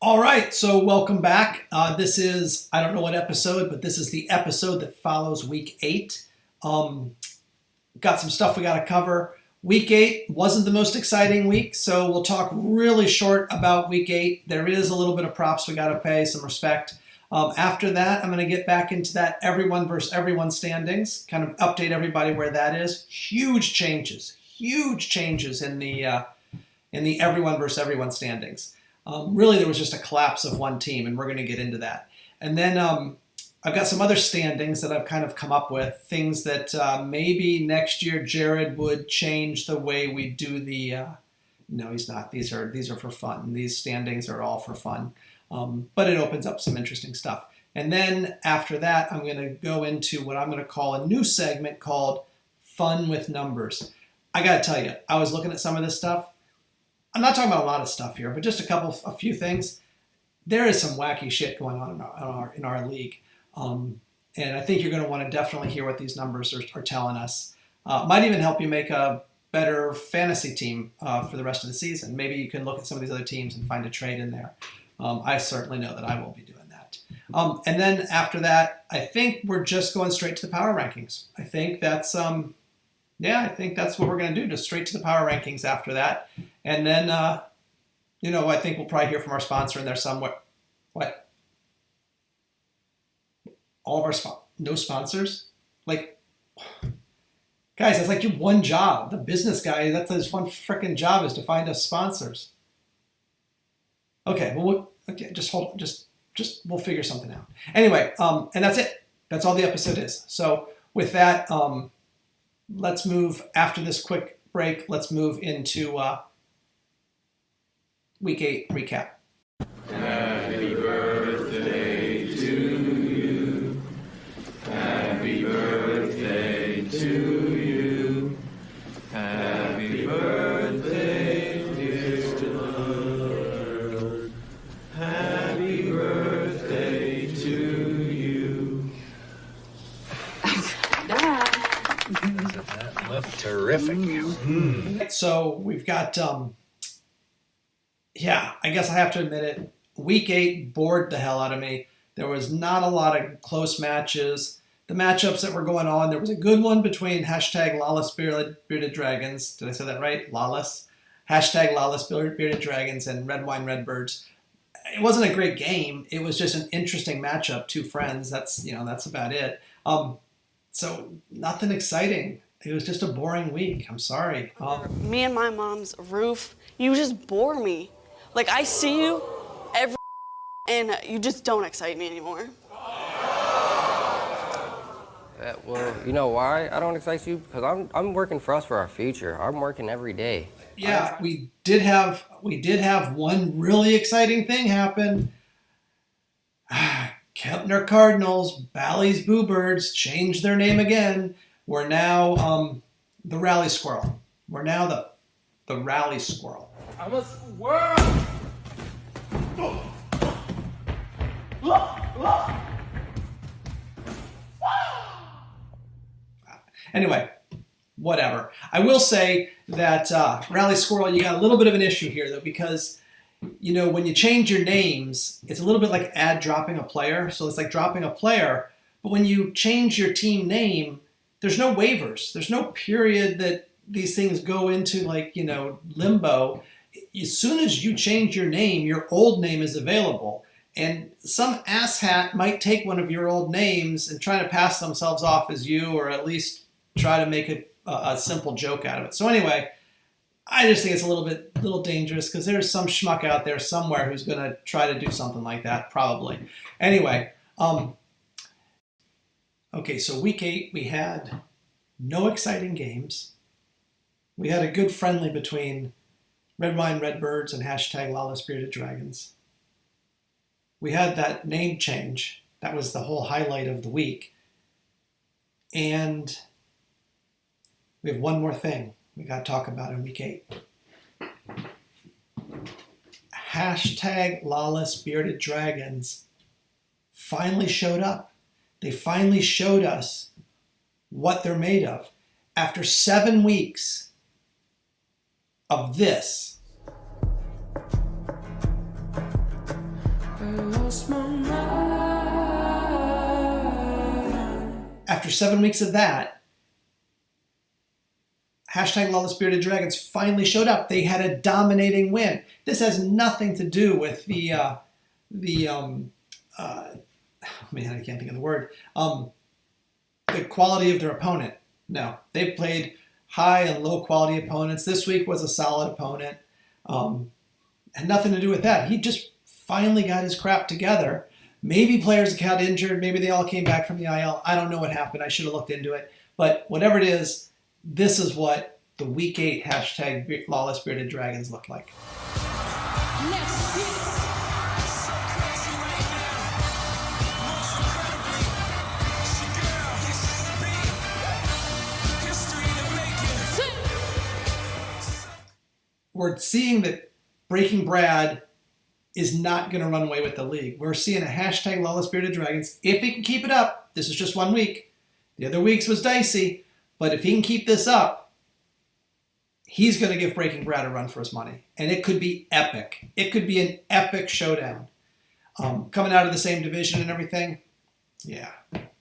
All right, so welcome back. This is, I don't know what episode, but this is the episode that follows week 8. Got some stuff we got to cover. Week 8 wasn't the most exciting week, so we'll talk really short about week 8. There is a little bit of props we got to pay, some respect. After that, I'm going to get back into that everyone versus everyone standings, kind of update everybody where that is. Huge changes in the everyone versus everyone standings. Really, there was just a collapse of one team, and we're going to get into that. And then I've got some other standings that I've kind of come up with, things that maybe next year Jared would change the way we do the. No, he's not. These are for fun. These standings are all for fun, but it opens up some interesting stuff. And then after that, I'm going to go into what I'm going to call a new segment called Fun with Numbers. I got to tell you, I was looking at some of this stuff. I'm not talking about a lot of stuff here, but just a few things. There is some wacky shit going on in our league. And I think you're going to want to definitely hear what these numbers are telling us. Might even help you make a better fantasy team for the rest of the season. Maybe you can look at some of these other teams and find a trade in there. I certainly know that I will be doing that. And then after that, I think we're just going straight to the power rankings. I think that's I think that's what we're going to do, just straight to the power rankings after that. And then, I think we'll probably hear from our sponsor in there somewhere. What? All of our no sponsors? Like, guys, that's like your one job. The business guy, that's his one freaking job, is to find us sponsors. Okay, well, just hold on. Just we'll figure something out. Anyway, and that's it. That's all the episode is. So with that, let's move, after this quick break, let's move into Week 8 recap. Happy birthday to you. Happy birthday to you. Happy birthday, dear Lord. Happy birthday to you. That looked terrific. So we've got, I guess I have to admit it, Week 8 bored the hell out of me. There was not a lot of close matches. The matchups that were going on, there was a good one between hashtag Lawless Bearded Dragons. Did I say that right? Lawless? Hashtag Lawless Bearded Dragons and Red Wine Redbirds. It wasn't a great game. It was just an interesting matchup. Two friends. That's about it. So nothing exciting. It was just a boring week. I'm sorry. Me and my mom's roof, you just bore me. Like, I see you every and you just don't excite me anymore. Well, you know why I don't excite you? Because I'm working for us for our future. I'm working every day. Yeah, we did have one really exciting thing happen. Kempner Cardinals, Bally's Bluebirds changed their name again. We're now the Rally Squirrel. We're now the Rally Squirrel. I'm a squirrel. Anyway, whatever. I will say that Rally Squirrel, you got a little bit of an issue here, though, because, when you change your names, it's a little bit like dropping a player. So it's like dropping a player. But when you change your team name, there's no waivers. There's no period that these things go into, limbo. As soon as you change your name, your old name is available. And some asshat might take one of your old names and try to pass themselves off as you, or at least try to make a simple joke out of it. So anyway, I just think it's a little dangerous, because there's some schmuck out there somewhere who's going to try to do something like that, probably. Anyway, okay, so week 8, we had no exciting games. We had a good friendly between Red Wine Redbirds and hashtag Lawless Bearded Dragons. We had that name change. That was the whole highlight of the week. And we have one more thing we got to talk about in week 8. Hashtag Lawless Bearded Dragons finally showed up. They finally showed us what they're made of. After 7 weeks of this, After 7 weeks of that, hashtag Lawless Bearded Dragons finally showed up. They had a dominating win. This has nothing to do with man, I can't think of the word. The quality of their opponent. No, they've played high and low quality opponents. This week was a solid opponent. Had nothing to do with that. He just finally got his crap together. Maybe players got injured. Maybe they all came back from the IL. I don't know what happened. I should have looked into it. But whatever it is, this is what the Week 8 hashtag Lawless Bearded Dragons look like. We're seeing that Breaking Brad is not going to run away with the league. We're seeing a hashtag Lawless Bearded Dragons. If he can keep it up, this is just 1 week. The other weeks was dicey, but if he can keep this up, he's going to give Breaking Brad a run for his money. And it could be epic. It could be an epic showdown. Coming out of the same division and everything, yeah.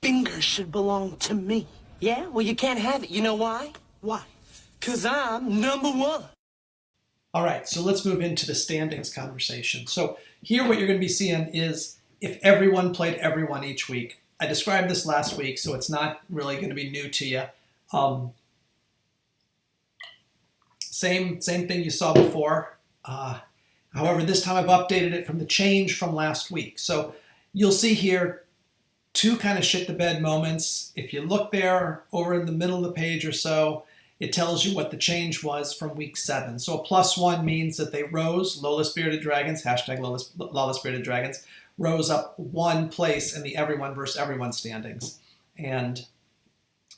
Fingers should belong to me. Yeah? Well, you can't have it. You know why? Why? 'Cause I'm number one. All right, so let's move into the standings conversation. So here what you're going to be seeing is if everyone played everyone each week. I described this last week, so it's not really going to be new to you. Same thing you saw before. However, this time I've updated it from the change from last week. So you'll see here two kind of shit the bed moments. If you look there over in the middle of the page or so, it tells you what the change was from week 7. So a +1 means that they rose, Lawless Bearded Dragons, hashtag Lawless Bearded Dragons, rose up 1 place in the everyone versus everyone standings. And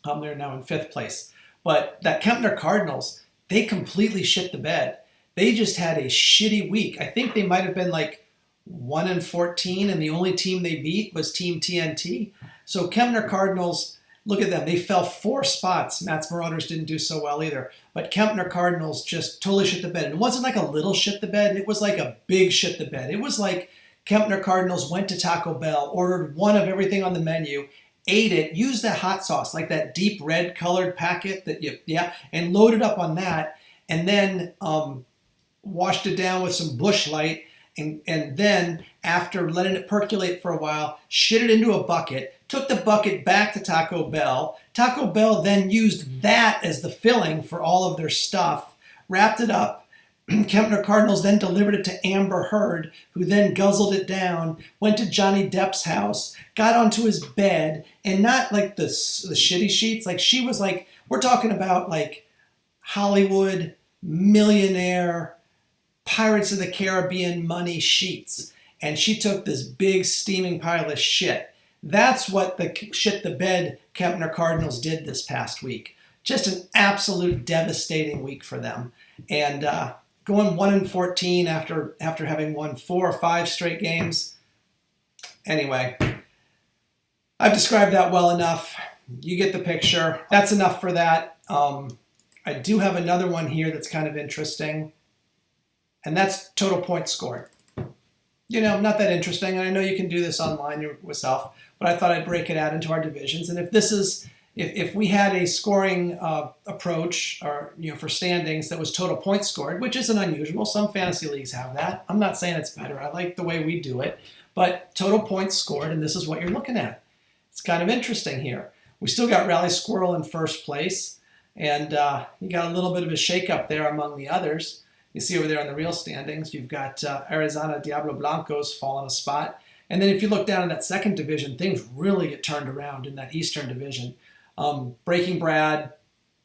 they're now in 5th place. But that Kempner Cardinals, they completely shit the bed. They just had a shitty week. I think they might have been like 1-14, and the only team they beat was Team TNT. So Kempner Cardinals, look at them. They fell 4 spots. Matt's Marauders didn't do so well either. But Kempner Cardinals just totally shit the bed. It wasn't like a little shit the bed. It was like a big shit the bed. It was like Kempner Cardinals went to Taco Bell, ordered one of everything on the menu, ate it, used that hot sauce, like that deep red colored packet that and loaded up on that, and then washed it down with some Busch Light, and then after letting it percolate for a while, shit it into a bucket, took the bucket back to Taco Bell. Taco Bell then used that as the filling for all of their stuff, wrapped it up. Kempner Cardinals then delivered it to Amber Heard, who then guzzled it down, went to Johnny Depp's house, got onto his bed, and not like the shitty sheets. Like she was like, we're talking about like Hollywood, millionaire, Pirates of the Caribbean money sheets. And she took this big steaming pile of shit. That's what the shit the bed Kempner Cardinals did this past week. Just an absolute devastating week for them. And going 1-14 after having won 4 or 5 straight games. Anyway, I've described that well enough. You get the picture. That's enough for that. I do have another one here that's kind of interesting, and that's total points scored. You know, not that interesting, and I know you can do this online yourself, but I thought I'd break it out into our divisions. And if we had a scoring approach, or for standings that was total points scored, which isn't unusual, some fantasy leagues have that. I'm not saying it's better. I like the way we do it, but total points scored, and this is what you're looking at. It's kind of interesting here. We still got Rally Squirrel in first place, and you got a little bit of a shakeup there among the others. You see over there on the real standings, you've got Arizona Diablo Blancos falling a spot. And then if you look down in that second division, things really get turned around in that Eastern division. Breaking Brad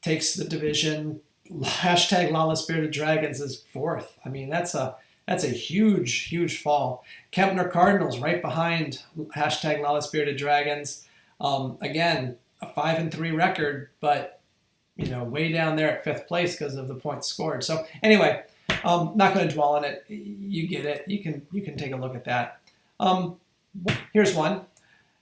takes the division. Hashtag Lawless Bearded Dragons is 4th. I mean, that's a huge, huge fall. Kempner Cardinals right behind hashtag Lawless Bearded Dragons. Again, a 5-3 record, but way down there at 5th place because of the points scored. So anyway, not going to dwell on it. You get it. You can take a look at that. Here's one.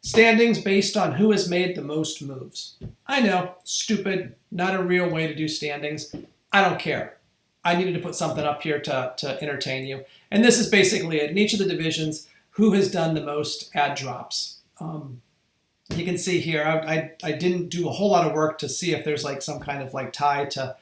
Standings based on who has made the most moves. I know, stupid, not a real way to do standings. I don't care. I needed to put something up here to entertain you. And this is basically it. In each of the divisions, who has done the most ad drops. You can see here, I didn't do a whole lot of work to see if there's like some kind of like tie to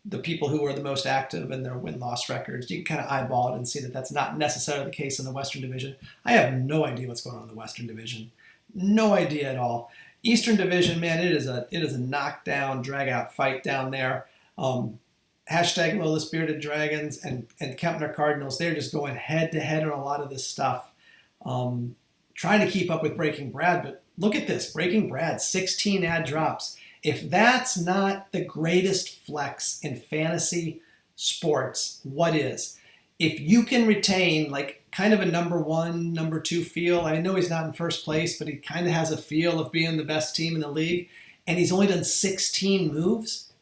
the people who are the most active in their win-loss records. You can kind of eyeball it and see that that's not necessarily the case in the Western Division. I have no idea what's going on in the Western Division. No idea at all. Eastern Division, man, it is a knockdown, drag-out fight down there. Hashtag Lola Spirited Dragons and Kempner Cardinals, they're just going head-to-head on a lot of this stuff. Trying to keep up with Breaking Brad, but look at this. Breaking Brad, 16 ad drops. If that's not the greatest flex in fantasy sports, what is? If you can retain like kind of a number 1, number 2 feel, I know he's not in first place, but he kind of has a feel of being the best team in the league, and he's only done 16 moves.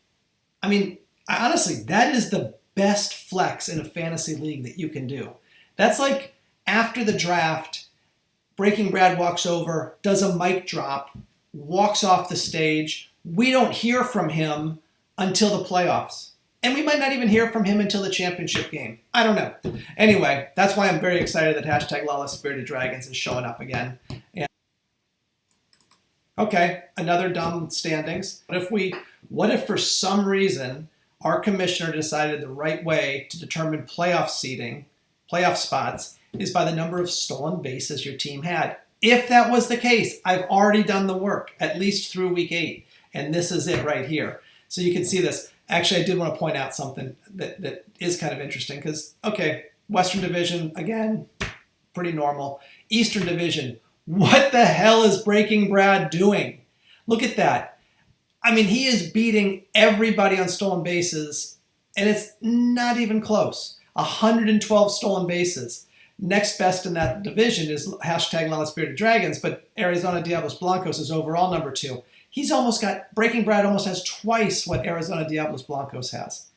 I mean, honestly, that is the best flex in a fantasy league that you can do. That's like after the draft, Breaking Brad walks over, does a mic drop, walks off the stage. We don't hear from him until the playoffs. And we might not even hear from him until the championship game. I don't know. Anyway, that's why I'm very excited that hashtag Lawless Spirited Dragons is showing up again. And okay, another dumb standings. What if for some reason our commissioner decided the right way to determine playoff seeding, playoff spots, is by the number of stolen bases your team had? If that was the case, I've already done the work, at least through week 8. And this is it right here. So you can see this. Actually, I did want to point out something that is kind of interesting because, okay, Western Division, again, pretty normal. Eastern Division, what the hell is Breaking Brad doing? Look at that. I mean, he is beating everybody on stolen bases, and it's not even close. 112 stolen bases. Next best in that division is hashtag Lala Spirited Dragons, but Arizona Diablos Blancos is overall number 2. He's almost got, Breaking Brad almost has twice what Arizona Diablos Blancos has.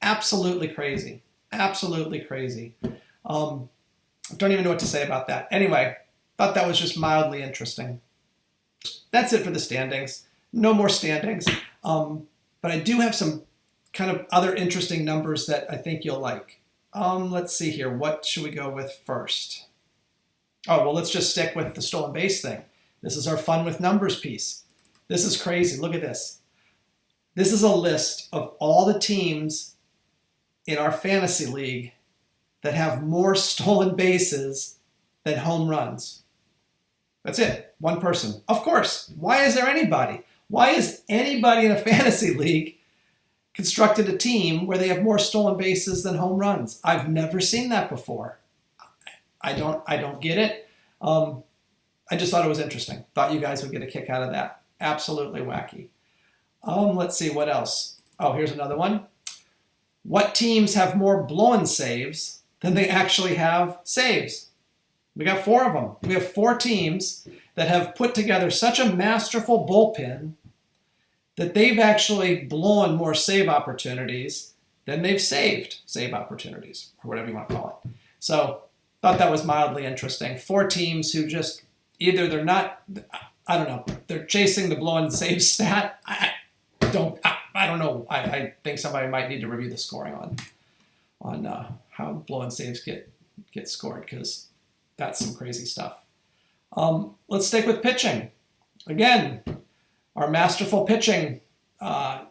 Absolutely crazy. Absolutely crazy. Don't even know what to say about that. Anyway, thought that was just mildly interesting. That's it for the standings. No more standings. But I do have some kind of other interesting numbers that I think you'll like. Let's see here. What should we go with first? Oh, well, let's just stick with the stolen base thing. This is our fun with numbers piece. This is crazy. Look at this. This is a list of all the teams in our fantasy league that have more stolen bases than home runs. That's it. One person. Of course. Why is there anybody? Why is anybody in a fantasy league constructed a team where they have more stolen bases than home runs? I've never seen that before. I don't get it. I just thought it was interesting. Thought you guys would get a kick out of that. Absolutely wacky. Let's see what else. Oh, here's another one. What teams have more blown saves than they actually have saves? We got 4 of them. We have 4 teams that have put together such a masterful bullpen that they've actually blown more save opportunities than they've saved save opportunities, or whatever you want to call it. So thought that was mildly interesting. 4 teams who just either they're not, I don't know, they're chasing the blown save stat. I don't know. I think somebody might need to review the scoring on how blown saves get scored, because that's some crazy stuff. Let's stick with pitching. Again, our masterful pitching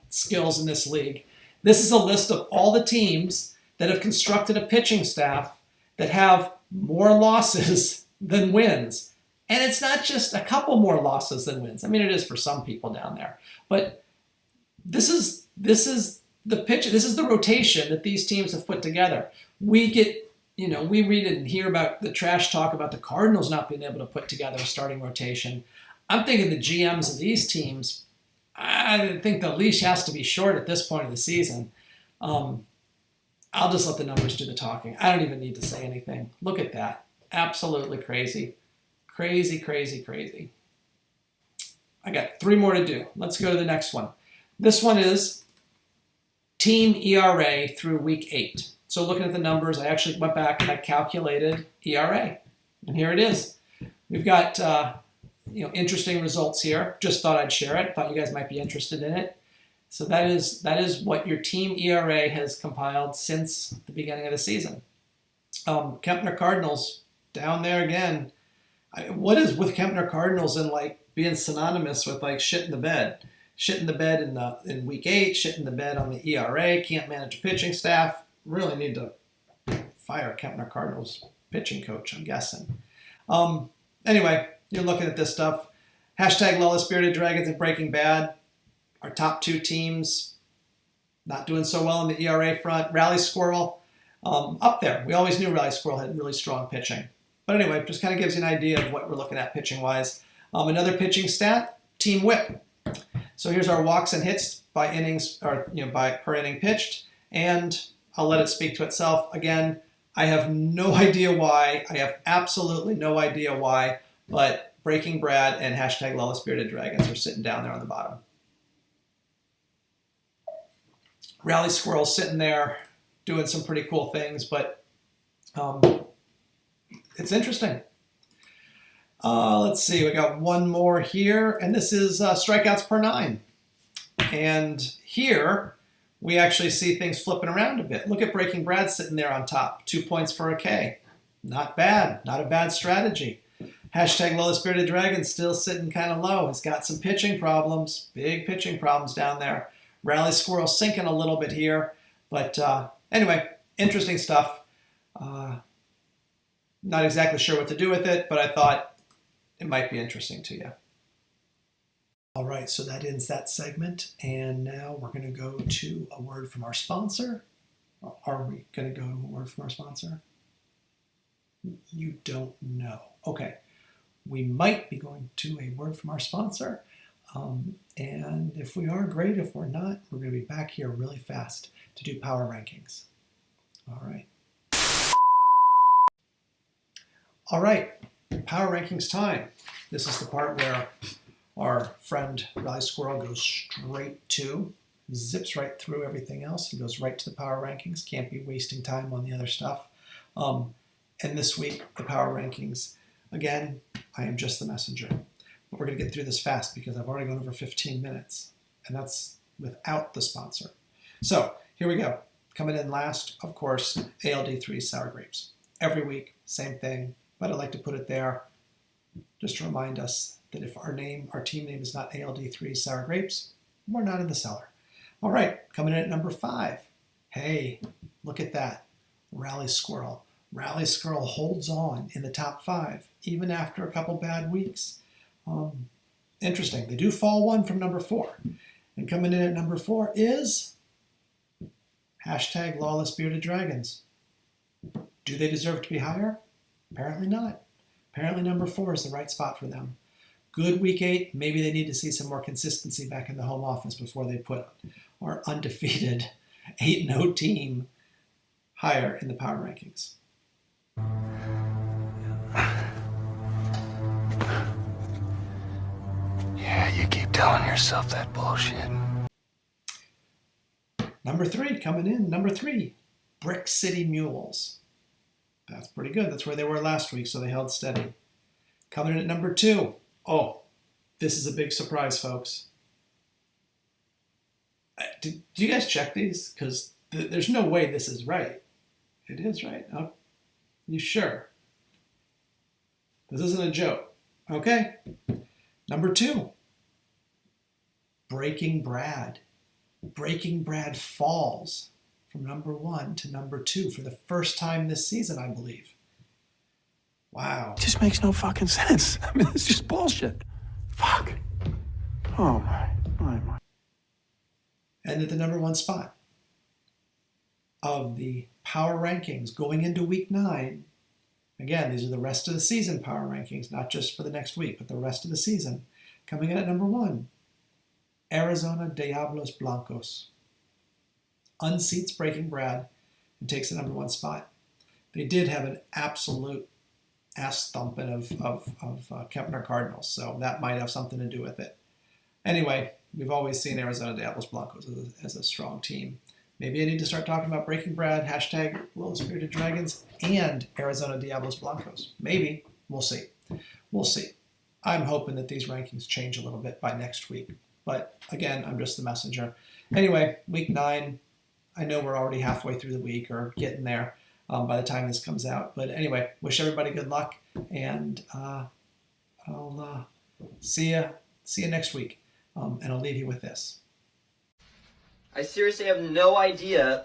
skills in this league. This is a list of all the teams that have constructed a pitching staff that have more losses than wins. And it's not just a couple more losses than wins. I mean, it is for some people down there. But this is the pitch. This is the rotation that these teams have put together. We get, we read and hear about the trash talk about the Cardinals not being able to put together a starting rotation. I'm thinking the GMs of these teams, I think the leash has to be short at this point of the season. I'll just let the numbers do the talking. I don't even need to say anything. Look at that. Absolutely crazy. Crazy, crazy, crazy. I got 3 more to do. Let's go to the next one. This one is team ERA through week 8. So looking at the numbers, I actually went back and I calculated ERA. And here it is. We've got interesting results here. Just thought I'd share it. Thought you guys might be interested in it. So that is what your team ERA has compiled since the beginning of the season. Kempner Cardinals down there again. What is with Kempner Cardinals and like being synonymous with like shit in the bed? Shit in the bed in week 8, shit in the bed on the ERA, can't manage a pitching staff. Really need to fire Kempner Cardinals pitching coach, I'm guessing. Anyway, you're looking at this stuff. Hashtag Lawless Bearded Dragons and Breaking Bad. Our top 2 teams not doing so well on the ERA front. Rally Squirrel up there. We always knew Rally Squirrel had really strong pitching. But anyway, just kind of gives you an idea of what we're looking at pitching-wise. Another pitching stat, team whip. So here's our walks and hits by innings, or by per inning pitched, and I'll let it speak to itself. Again, I have no idea why. I have absolutely no idea why, but Breaking Brad and hashtag Lawless Bearded Dragons are sitting down there on the bottom. Rally Squirrel's sitting there doing some pretty cool things, but it's interesting. Let's see, we got one more here, and this is strikeouts per 9. And here, we actually see things flipping around a bit. Look at Breaking Brad sitting there on top, 2 points for a K. Not bad, not a bad strategy. Hashtag Lawless Bearded Dragon still sitting kind of low. He's got some pitching problems, big pitching problems down there. Rally Squirrel sinking a little bit here. But anyway, interesting stuff. Not exactly sure what to do with it, but I thought it might be interesting to you. All right, so that ends that segment. And now we're going to go to a word from our sponsor. Are we going to go to a word from our sponsor? You don't know. Okay. We might be going to a word from our sponsor. And if we are, great. If we're not, we're going to be back here really fast to do power rankings. All right. All right. Power rankings time. This is the part where our friend Rally Squirrel goes straight to, zips right through everything else and goes right to the power rankings. Can't be wasting time on the other stuff. And this week, the power rankings, again, I am just the messenger. But we're going to get through this fast because I've already gone over 15 minutes. And that's without the sponsor. So here we go. Coming in last, of course, ALD3 Sour Grapes. Every week, same thing. But I'd like to put it there just to remind us that if our team name is not ALD3 Sour Grapes, we're not in the cellar. All right, coming in at number 5. Hey, look at that. Rally Squirrel. Rally Squirrel holds on in the top 5, even after a couple bad weeks. Interesting. They do fall 1 from number 4. And coming in at number 4 is hashtag Lawless Bearded Dragons. Do they deserve to be higher? Apparently not. Apparently number 4 is the right spot for them. Good week 8. Maybe they need to see some more consistency back in the home office before they put our undefeated 8-0 team higher in the power rankings. Yeah, you keep telling yourself that bullshit. Number 3 coming in. Number 3, Brick City Mules. That's pretty good. That's where they were last week, so they held steady. Coming in at number 2. Oh, this is a big surprise, folks. Do you guys check these? Because there's no way this is right. It is right. Oh, you sure? This isn't a joke. Okay. Number 2. Breaking Brad. Breaking Brad falls from number 1 to number 2 for the first time this season, I believe. Wow. It just makes no fucking sense. I mean, it's just bullshit. Fuck. Oh, my. And at the number 1 spot of the power rankings going into week 9. Again, these are the rest of the season power rankings, not just for the next week, but the rest of the season. Coming in at number 1, Arizona Diablos Blancos. Unseats Breaking Brad and takes the number 1 spot. They did have an absolute ass thumping of Kempner Cardinals, so that might have something to do with it. Anyway, we've always seen Arizona Diablos Blancos as a strong team. Maybe I need to start talking about Breaking Brad, hashtag Lawless Bearded Dragons, and Arizona Diablos Blancos. Maybe. We'll see. We'll see. I'm hoping that these rankings change a little bit by next week. But again, I'm just the messenger. Anyway, week 9, I know we're already halfway through the week or getting there. by the time this comes out. But anyway, wish everybody good luck, and I'll see you next week. And I'll leave you with this. I seriously have no idea.